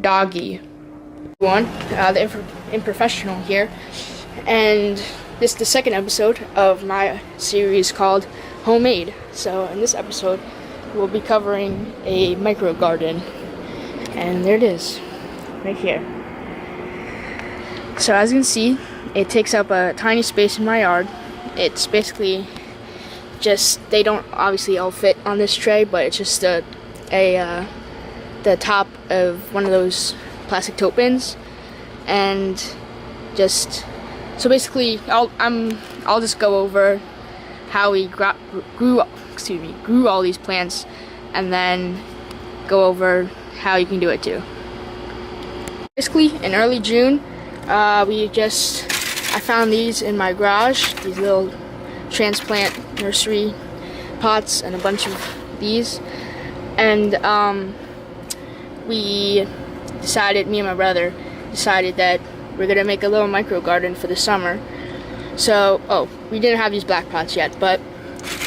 Doggy one, the Improfessional here, and this is the second episode of my series called Homemade. So in this episode, we'll be covering a micro garden, and there it is, right here. So as you can see, it takes up a tiny space in my yard. It's basically just, they don't obviously all fit on this tray, but it's just the top of one of those plastic tote bins, and just so basically I'll just go over how we grew all these plants, and then go over how you can do it too. Basically in early June, I found these in my garage, these little transplant nursery pots and a bunch of these, and me and my brother decided that we're gonna make a little micro garden for the summer. So, we didn't have these black pots yet, but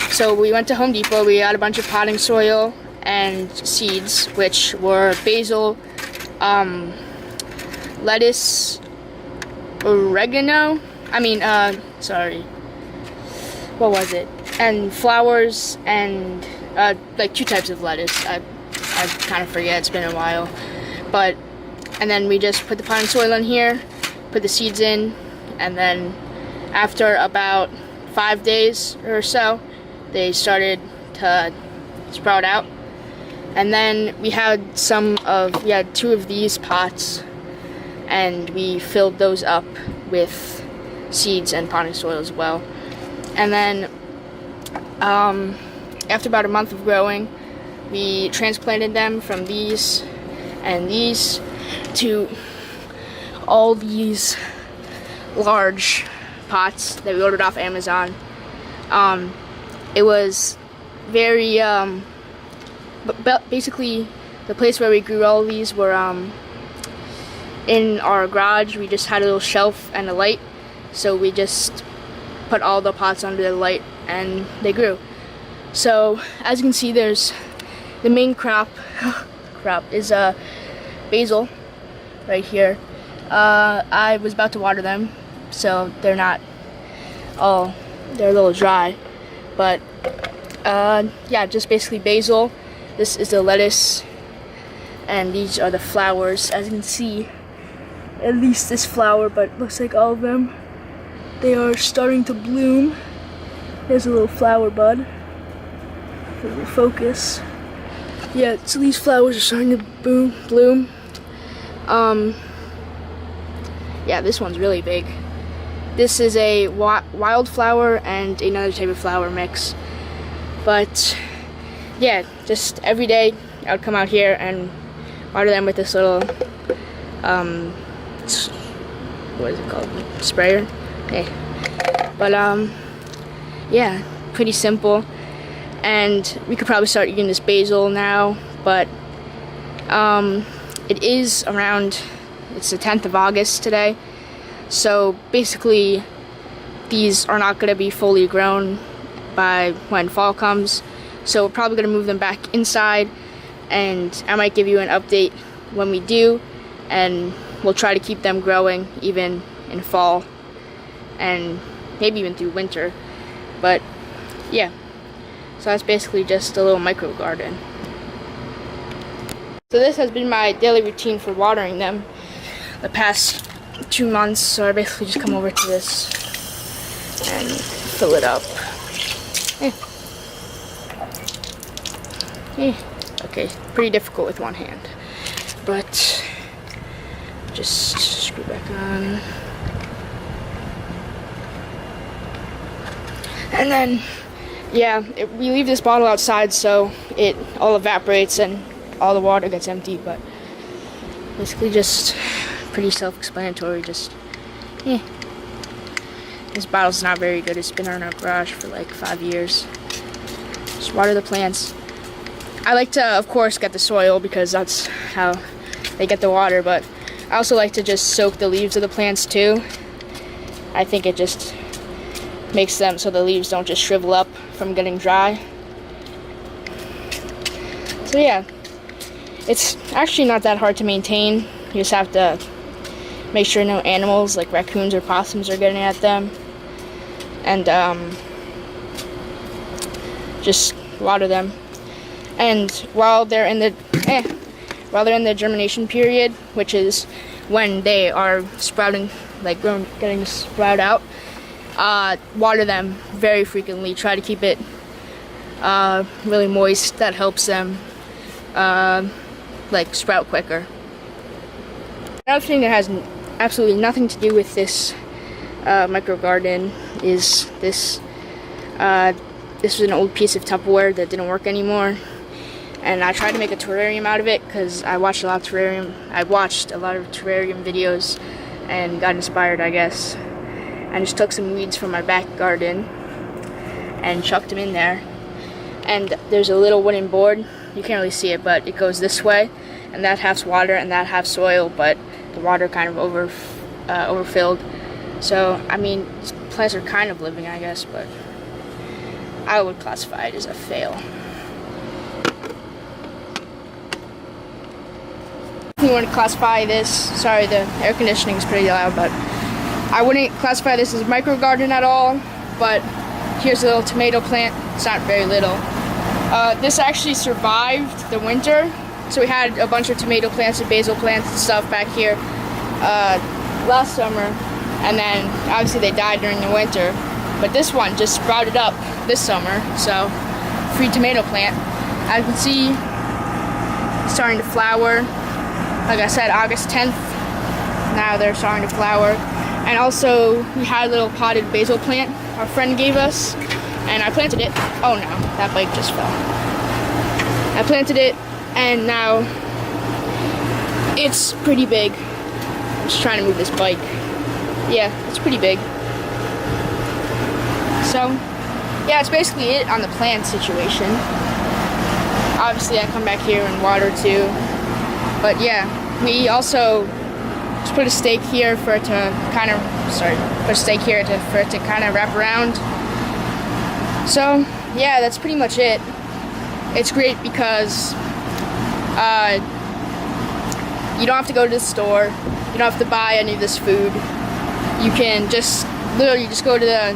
so we went to Home Depot. We got a bunch of potting soil and seeds, which were basil, lettuce, oregano. What was it? And flowers, and like 2 types of lettuce. I kind of forget, it's been a while. And then we just put the potting soil in here, put the seeds in, and then after about 5 days or so, they started to sprout out. And then we had 2 of these pots, and we filled those up with seeds and potting soil as well. And then after about a month of growing, we transplanted them from these and these to all these large pots that we ordered off Amazon. It was very but basically the place where we grew all of these were in our garage. We just had a little shelf and a light, so we just put all the pots under the light and they grew. So as you can see, there's the main crop is basil right here. I was about to water them, so they're a little dry, but just basically basil. This is the lettuce, and these are the flowers. As you can see, at least this flower, but looks like all of them, they are starting to bloom. There's a little flower bud for the focus. Yeah, so these flowers are starting to bloom. This one's really big. This is a wildflower and another type of flower mix. But yeah, just every day I would come out here and water them with this little what is it called? Sprayer. Okay. But yeah, pretty simple. And we could probably start eating this basil now, but it's the 10th of August today, so basically these are not going to be fully grown by when fall comes, so we're probably going to move them back inside, and I might give you an update when we do, and we'll try to keep them growing even in fall and maybe even through winter. But yeah, so that's basically just a little micro garden. So this has been my daily routine for watering them the past 2 months. So I basically just come over to this and fill it up. Okay, pretty difficult with one hand, but just screw back on. And then we leave this bottle outside so it all evaporates and all the water gets empty, but basically just pretty self-explanatory. This bottle's not very good. It's been in our garage for like 5 years. Just water the plants. I like to, of course, get the soil because that's how they get the water, but I also like to just soak the leaves of the plants too. I think it just makes them so the leaves don't just shrivel up from getting dry. So yeah, It's actually not that hard to maintain. You just have to make sure no animals like raccoons or possums are getting at them, and just water them. And while they're in the germination period, which is when they are sprouting, like getting to sprout out, water them very frequently. Try to keep it really moist. That helps them like sprout quicker. Another thing that has absolutely nothing to do with this micro garden is this. This was an old piece of Tupperware that didn't work anymore, and I tried to make a terrarium out of it because I watched a lot of terrarium videos and got inspired, I guess. I just took some weeds from my back garden and chucked them in there. And there's a little wooden board. You can't really see it, but it goes this way, and that half's water and that half's soil, but the water kind of overfilled. So I mean, these plants are kind of living, I guess, but I would classify it as a fail. You want to classify this, sorry, the air conditioning is pretty loud, but I wouldn't classify this as a micro garden at all. But here's a little tomato plant. It's not very little. This actually survived the winter, so we had a bunch of tomato plants and basil plants and stuff back here last summer, and then obviously they died during the winter. But this one just sprouted up this summer, so free tomato plant. As you can see, it's starting to flower. Like I said, August 10th, now they're starting to flower. And also, we had a little potted basil plant our friend gave us, and I planted it. Oh no, that bike just fell. I planted it, and now it's pretty big. I'm just trying to move this bike. Yeah, it's pretty big. So, yeah, it's basically it on the plant situation. Obviously, I come back here and water too. But yeah, we also just put a stake here for it to kind of, for it to kind of wrap around. So, yeah, that's pretty much it. It's great because you don't have to go to the store. You don't have to buy any of this food. You can just literally just go to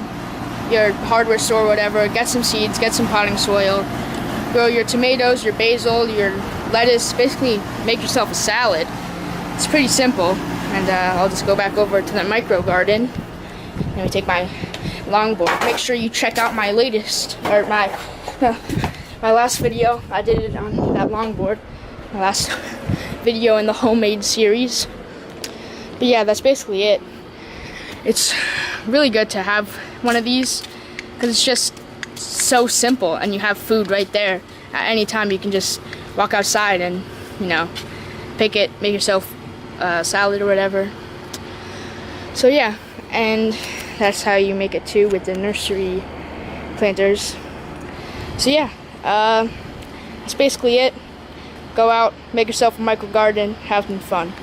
your hardware store or whatever, get some seeds, get some potting soil, grow your tomatoes, your basil, your lettuce, basically make yourself a salad. It's pretty simple. And I'll just go back over to the micro garden. Let me take my longboard. Make sure you check out my latest, or my last video. I did it on that longboard. My last video in the homemade series. But yeah, that's basically it. It's really good to have one of these because it's just so simple, and you have food right there at any time. You can just walk outside and, you know, pick it, make yourself a salad or whatever. So yeah, and that's how you make it too with the nursery planters. So yeah, that's basically it. Go out, make yourself a micro garden, have some fun.